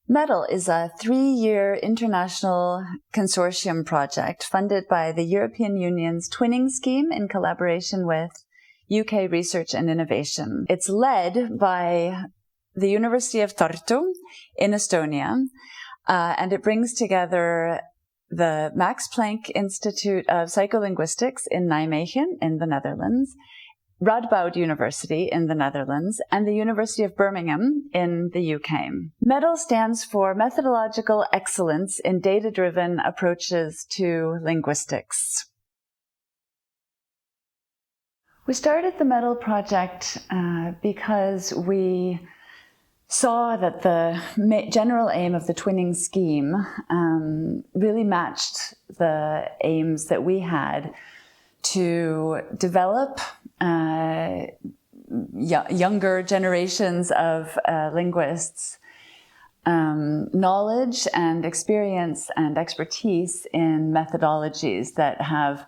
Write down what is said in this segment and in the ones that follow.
MEDAL is a 3-year international consortium project funded by the European Union's Twinning Scheme in collaboration with UK Research and Innovation. It's led by the University of Tartu in Estonia, and it brings together the Max Planck Institute of Psycholinguistics in Nijmegen in the Netherlands, Radboud University in the Netherlands, and the University of Birmingham in the UK. MEDAL stands for Methodological Excellence in Data-Driven Approaches to Linguistics. We started the MEDAL project because we saw that the general aim of the twinning scheme really matched the aims that we had to develop younger generations of linguists knowledge and experience and expertise in methodologies that have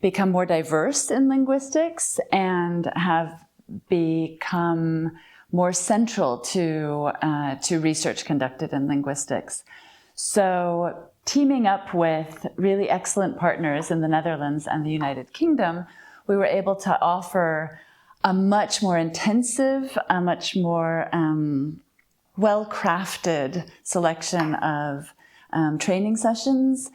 become more diverse in linguistics and have become more central to research conducted in linguistics. So teaming up with really excellent partners in the Netherlands and the United Kingdom, we were able to offer a much more intensive, a much more well-crafted selection of training sessions,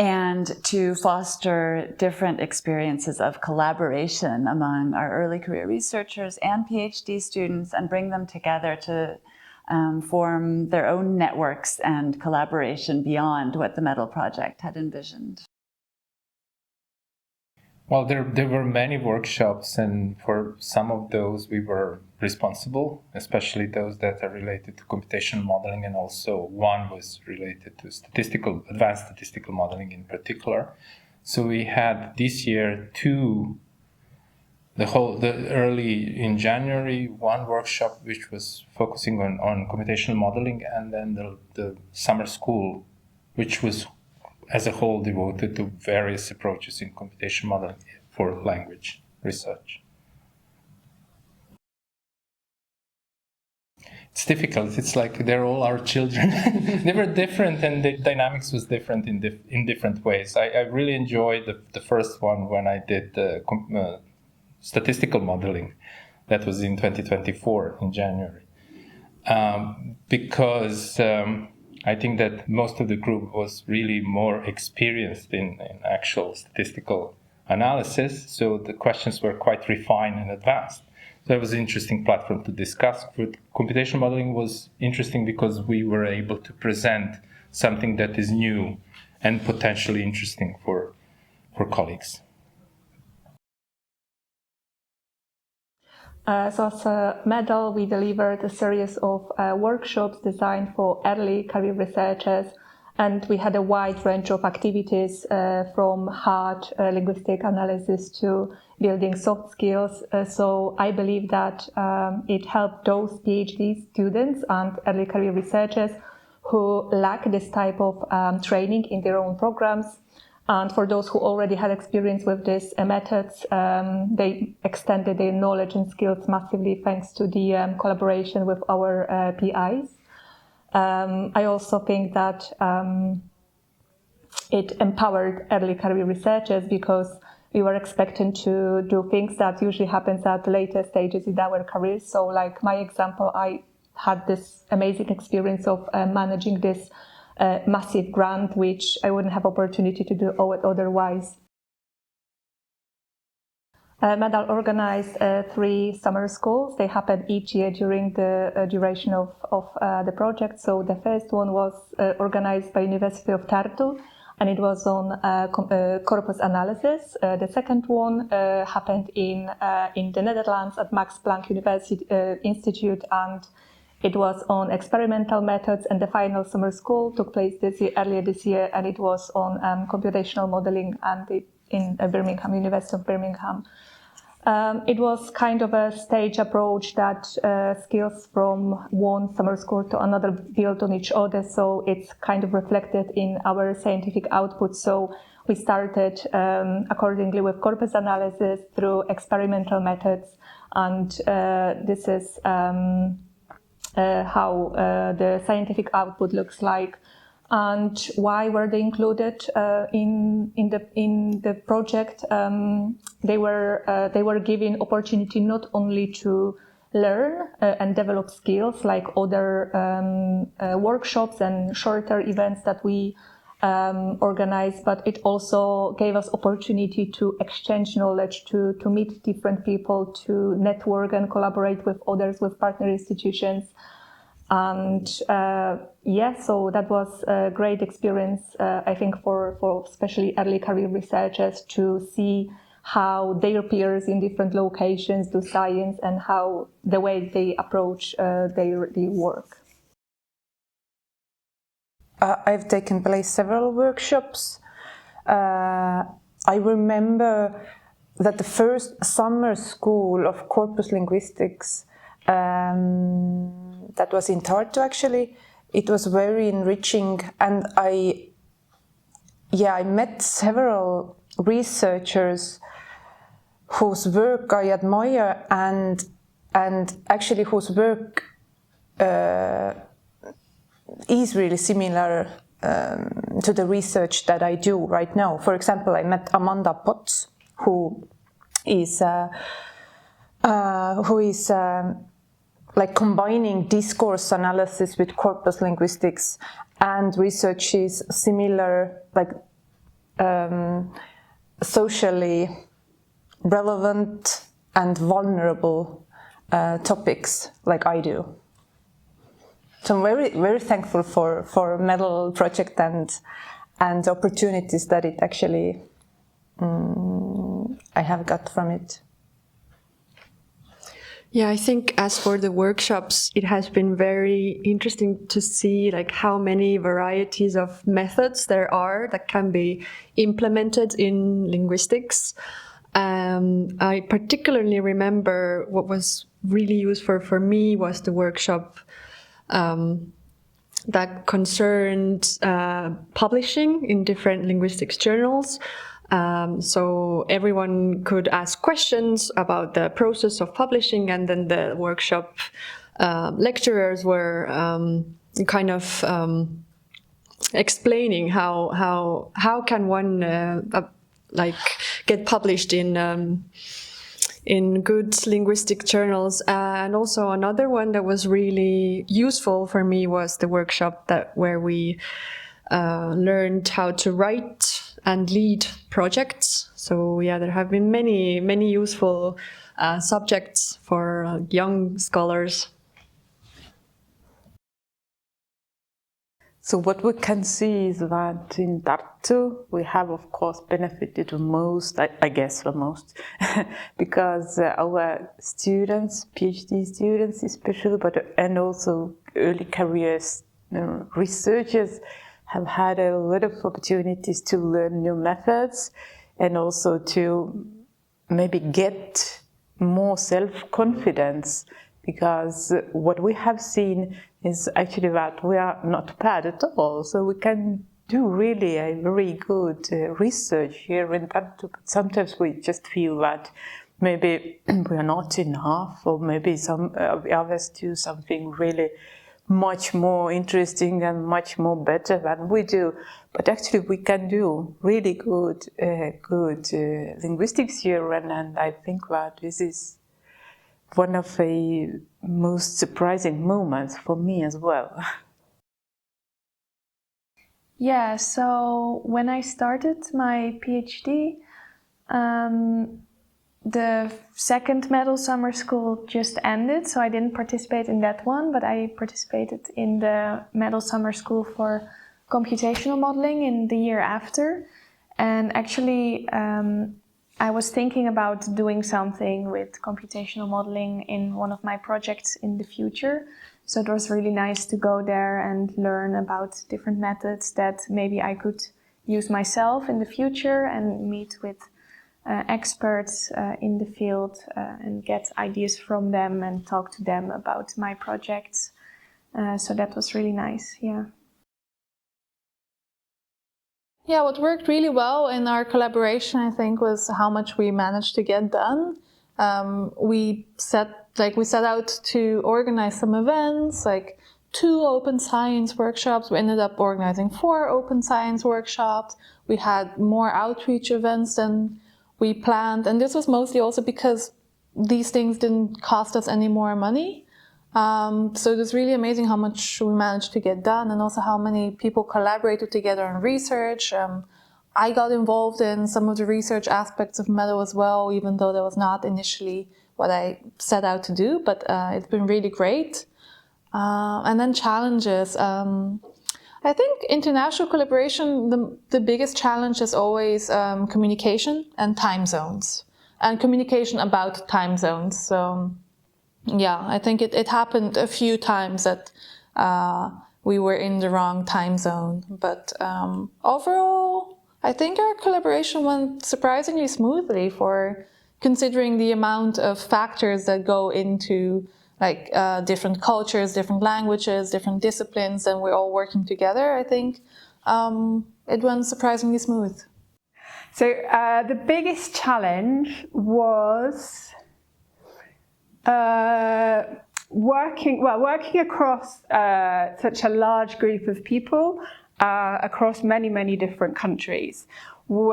and to foster different experiences of collaboration among our early career researchers and PhD students and bring them together to form their own networks and collaboration beyond what the MEDAL project had envisioned. Well, there were many workshops, and for some of those we were responsible, especially those that are related to computational modeling, and also one was related to advanced statistical modeling in particular. So we had this year early in January, one workshop which was focusing on computational modeling, and then the summer school, which was as a whole devoted to various approaches in computational modeling for language research. It's difficult. It's like they're all our children. They were different, and the dynamics was different in different ways. I really enjoyed the first one when I did statistical modeling. That was in 2024 in January, because I think that most of the group was really more experienced in actual statistical analysis, so the questions were quite refined and advanced. So it was an interesting platform to discuss. But computational modeling was interesting because we were able to present something that is new and potentially interesting for colleagues. So as a MEDAL, we delivered a series of workshops designed for early career researchers, and we had a wide range of activities from hard linguistic analysis to building soft skills. So I believe that it helped those PhD students and early career researchers who lack this type of training in their own programs. And for those who already had experience with these methods, they extended their knowledge and skills massively thanks to the collaboration with our PIs. I also think that it empowered early career researchers because we were expecting to do things that usually happens at later stages in our careers. So like my example, I had this amazing experience of managing this massive grant, which I wouldn't have opportunity to do otherwise. MEDAL organized 3 summer schools. They happen each year during the duration of the project. So the first one was organized by University of Tartu, and it was on corpus analysis. The second one happened in the Netherlands at Max Planck University Institute, and it was on experimental methods. And the final summer school took place earlier this year, and it was on computational modeling and in Birmingham, University of Birmingham. It was kind of a stage approach that skills from one summer school to another build on each other, so it's kind of reflected in our scientific output. So we started accordingly with corpus analysis through experimental methods, and this is how the scientific output looks like, and why were they included in the project. They were given opportunity not only to learn and develop skills like other workshops and shorter events that we organized, but it also gave us opportunity to exchange knowledge, to meet different people, to network and collaborate with others, with partner institutions. And so that was a great experience, I think, for especially early career researchers to see how their peers in different locations do science and how the way they approach their work. I've taken place several workshops. I remember that the first summer school of corpus linguistics that was in Tartu, actually, it was very enriching, and I met several researchers whose work I admire and actually whose work is really similar to the research that I do right now. For example, I met Amanda Potts, who is like combining discourse analysis with corpus linguistics and researches similar, like socially relevant and vulnerable topics like I do. So I'm very, very thankful for medal project and opportunities that it actually I have got from it. Yeah, I think as for the workshops, it has been very interesting to see like how many varieties of methods there are that can be implemented in linguistics. I particularly remember what was really useful for me was the workshop that concerned publishing in different linguistics journals. So everyone could ask questions about the process of publishing, and then the workshop lecturers were kind of explaining how can one like get published in good linguistic journals. And also another one that was really useful for me was the workshop where we learned how to write and lead projects. So yeah, there have been many useful subjects for young scholars. So what we can see is that in Tartu we have, of course, benefited the most, I guess the most, because our students, PhD students especially, and also early careers researchers have had a lot of opportunities to learn new methods and also to maybe get more self-confidence, because what we have seen is actually that we are not bad at all. So we can do really a very good research here in Tartu, but sometimes we just feel that maybe we are not enough, or maybe some others do something really much more interesting and much more better than we do. But actually we can do really good linguistics here, and I think that this is one of the most surprising moments for me as well. Yeah, so when I started my PhD, the second medal summer school just ended, so I didn't participate in that one, but I participated in the medal summer school for computational modeling in the year after. And actually, I was thinking about doing something with computational modeling in one of my projects in the future. So it was really nice to go there and learn about different methods that maybe I could use myself in the future, and meet with experts in the field and get ideas from them and talk to them about my projects. So that was really nice, yeah. Yeah, what worked really well in our collaboration, I think, was how much we managed to get done. We set like we set out to organize some events, like 2 open science workshops. We ended up organizing 4 open science workshops. We had more outreach events than we planned. And this was mostly also because these things didn't cost us any more money. So it was really amazing how much we managed to get done, and also how many people collaborated together on research. I got involved in some of the research aspects of metal as well, even though that was not initially what I set out to do, but it's been really great. And then challenges. I think international collaboration, the biggest challenge is always communication and time zones, and communication about time zones. So yeah, I think it happened a few times that we were in the wrong time zone, but overall, I think our collaboration went surprisingly smoothly for considering the amount of factors that go into like different cultures, different languages, different disciplines, and we're all working together. I think it went surprisingly smooth. So the biggest challenge was working across such a large group of people across many different countries.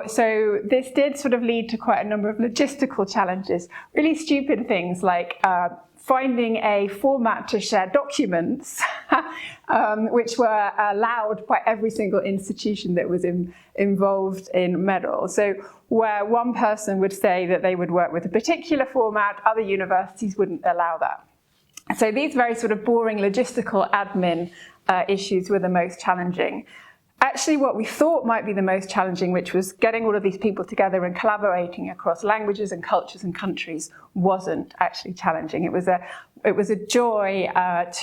So this did sort of lead to quite a number of logistical challenges, really stupid things like finding a format to share documents, which were allowed by every single institution that was involved in MEDAL. So where one person would say that they would work with a particular format, other universities wouldn't allow that. So these very sort of boring logistical admin issues were the most challenging. Actually, what we thought might be the most challenging, which was getting all of these people together and collaborating across languages and cultures and countries, wasn't actually challenging. It was a joy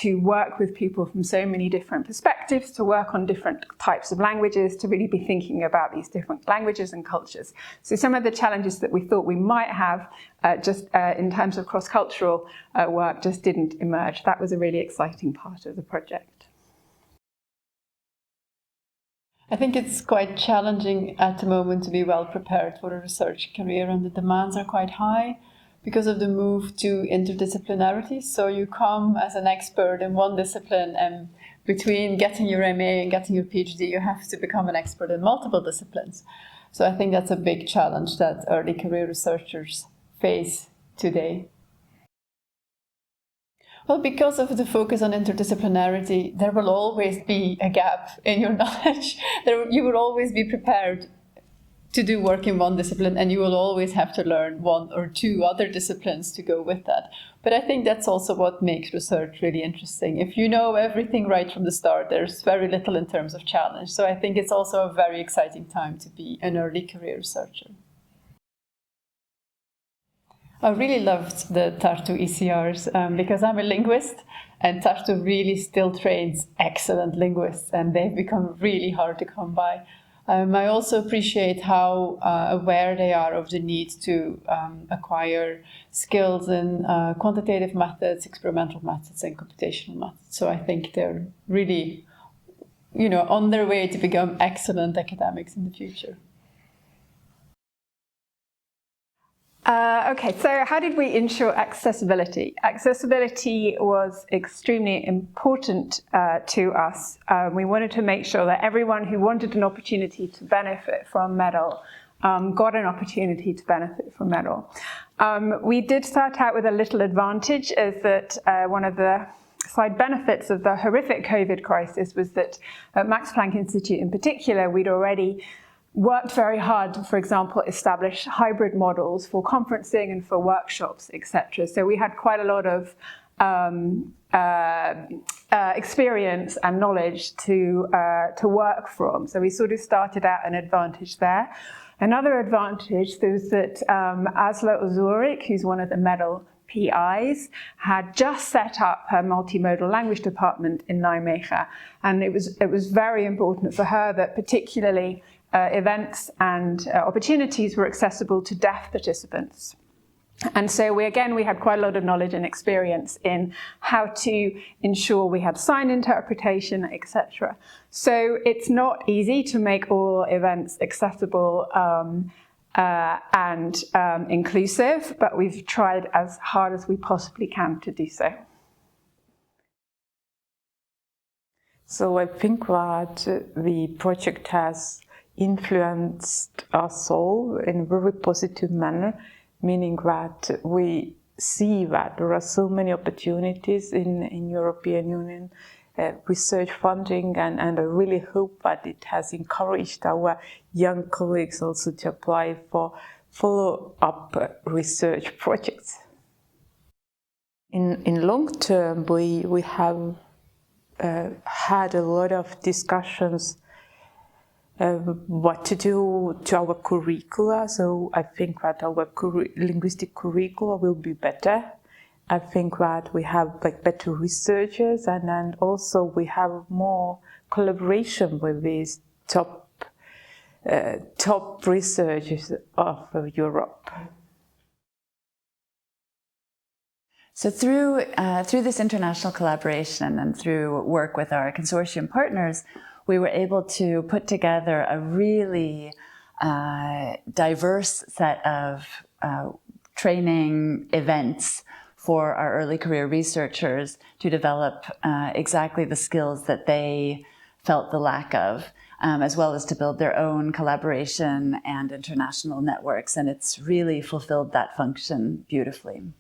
to work with people from so many different perspectives, to work on different types of languages, to really be thinking about these different languages and cultures. So some of the challenges that we thought we might have just in terms of cross-cultural work just didn't emerge. That was a really exciting part of the project. I think it's quite challenging at the moment to be well prepared for a research career, and the demands are quite high because of the move to interdisciplinarity. So you come as an expert in one discipline, and between getting your MA and getting your PhD, you have to become an expert in multiple disciplines. So I think that's a big challenge that early career researchers face today. Well, because of the focus on interdisciplinarity, there will always be a gap in your knowledge. You will always be prepared to do work in one discipline, and you will always have to learn 1 or 2 other disciplines to go with that. But I think that's also what makes research really interesting. If you know everything right from the start, there's very little in terms of challenge. So I think it's also a very exciting time to be an early career researcher. I really loved the Tartu ECRs because I'm a linguist, and Tartu really still trains excellent linguists, and they've become really hard to come by. I also appreciate how aware they are of the need to acquire skills in quantitative methods, experimental methods, and computational methods. So I think they're really, on their way to become excellent academics in the future. Okay, so how did we ensure accessibility? Accessibility was extremely important to us. We wanted to make sure that everyone who wanted an opportunity to benefit from MEDAL got an opportunity to benefit from MEDAL. We did start out with a little advantage, is that one of the side benefits of the horrific COVID crisis was that at Max Planck Institute in particular, we'd already worked very hard to, for example, establish hybrid models for conferencing and for workshops, etc. So we had quite a lot of experience and knowledge to work from. So we sort of started out an advantage there. Another advantage was that Asli Özyürek, who's one of the MEDAL PIs, had just set up her multimodal language department in Nijmegen, and it was very important for her that particularly events and opportunities were accessible to deaf participants. And so we had quite a lot of knowledge and experience in how to ensure we had sign interpretation, etc. So it's not easy to make all events accessible and inclusive, but we've tried as hard as we possibly can to do so. So I think that the project has influenced us all in a very positive manner, meaning that we see that there are so many opportunities in European Union research funding, and I really hope that it has encouraged our young colleagues also to apply for follow-up research projects. In long term, we have had a lot of discussions what to do to our curricula. So I think that our linguistic curricula will be better. I think that we have better researchers, and also we have more collaboration with these top researchers of Europe. So through this international collaboration and through work with our consortium partners, we were able to put together a really diverse set of training events for our early career researchers to develop exactly the skills that they felt the lack of, as well as to build their own collaboration and international networks. And it's really fulfilled that function beautifully.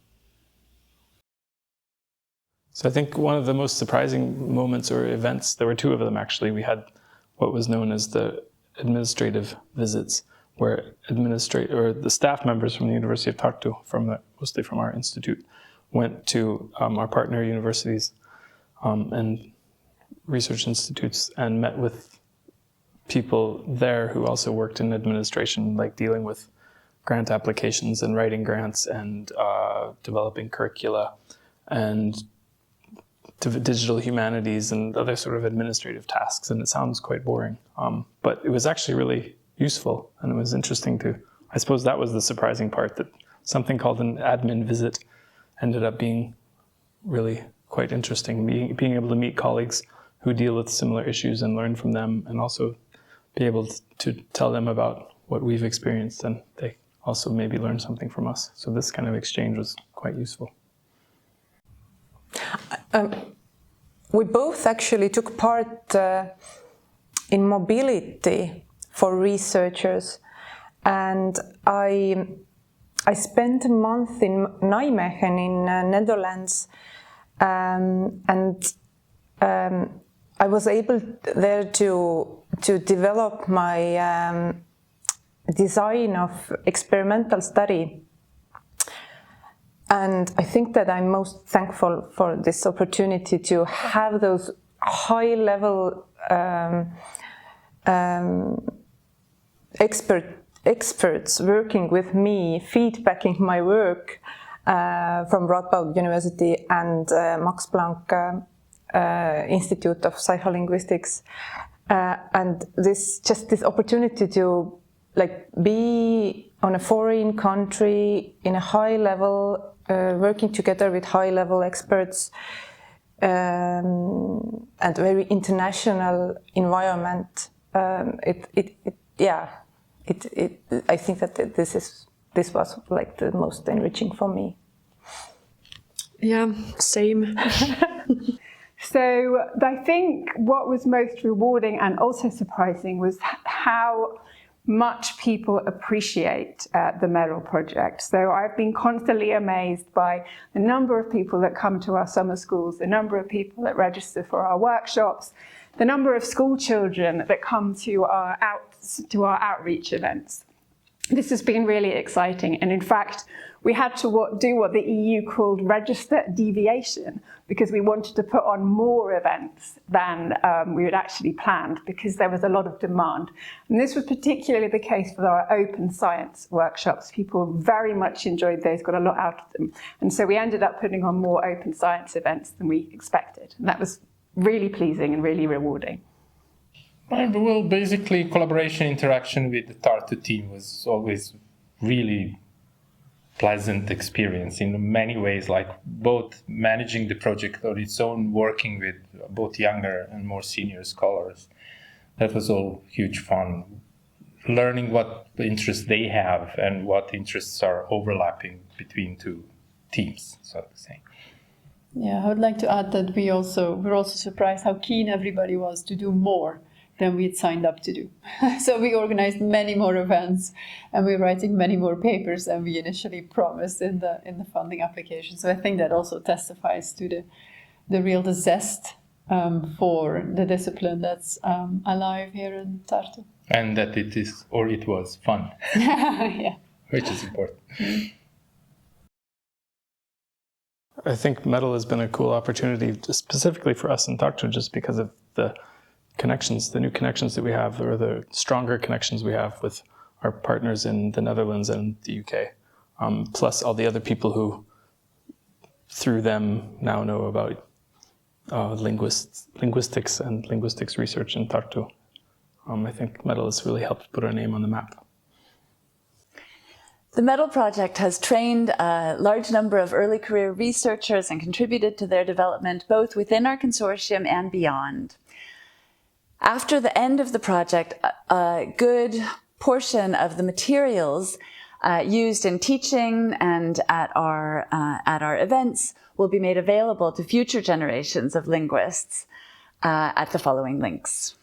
So I think one of the most surprising moments or events, there were two of them actually. We had what was known as the administrative visits, where the staff members from the University of Tartu, mostly from our institute, went to our partner universities and research institutes and met with people there who also worked in administration, like dealing with grant applications and writing grants and developing curricula and digital humanities and other sort of administrative tasks. And it sounds quite boring, but it was actually really useful, and it was interesting I suppose that was the surprising part, that something called an admin visit ended up being really quite interesting, being able to meet colleagues who deal with similar issues and learn from them, and also be able to tell them about what we've experienced, and they also maybe learn something from us. So this kind of exchange was quite useful. We both actually took part in mobility for researchers, and I spent a month in Nijmegen in Netherlands, and I was able there to develop my design of experimental study. And I think that I'm most thankful for this opportunity to have those high-level experts working with me, feedbacking my work from Radboud University and Max Planck Institute of Psycholinguistics, and this opportunity to be on a foreign country in a high level. Working together with high-level experts and very international environment. I think that this was the most enriching for me. Yeah, same. So I think what was most rewarding and also surprising was how much people appreciate the Medal project. So I've been constantly amazed by the number of people that come to our summer schools, the number of people that register for our workshops, the number of school children that come to our outreach events. This has been really exciting, and in fact we had to do what the EU called register deviation, because we wanted to put on more events than we had actually planned, because there was a lot of demand. And this was particularly the case for our open science workshops. People very much enjoyed those, got a lot out of them. And so we ended up putting on more open science events than we expected. And that was really pleasing and really rewarding. Well, basically collaboration, interaction with the Tartu team was always really pleasant experience in many ways, like both managing the project on its own, working with both younger and more senior scholars. That was all huge fun. Learning what the interests they have and what interests are overlapping between two teams, so to say. Yeah, I would like to add that we're also surprised how keen everybody was to do more than we had signed up to do. So we organized many more events, and we're writing many more papers than we initially promised in the funding application. So I think that also testifies to the real zest for the discipline that's alive here in Tartu. And that it was fun. Yeah. Which is important. I think Medal has been a cool opportunity specifically for us in Tartu, just because of the connections, the new connections that we have, or the stronger connections we have with our partners in the Netherlands and the UK, plus all the other people who, through them, now know about linguistics and linguistics research in Tartu. I think Medal has really helped put our name on the map. The Medal project has trained a large number of early career researchers and contributed to their development both within our consortium and beyond. After the end of the project, a good portion of the materials used in teaching and at our events will be made available to future generations of linguists at the following links.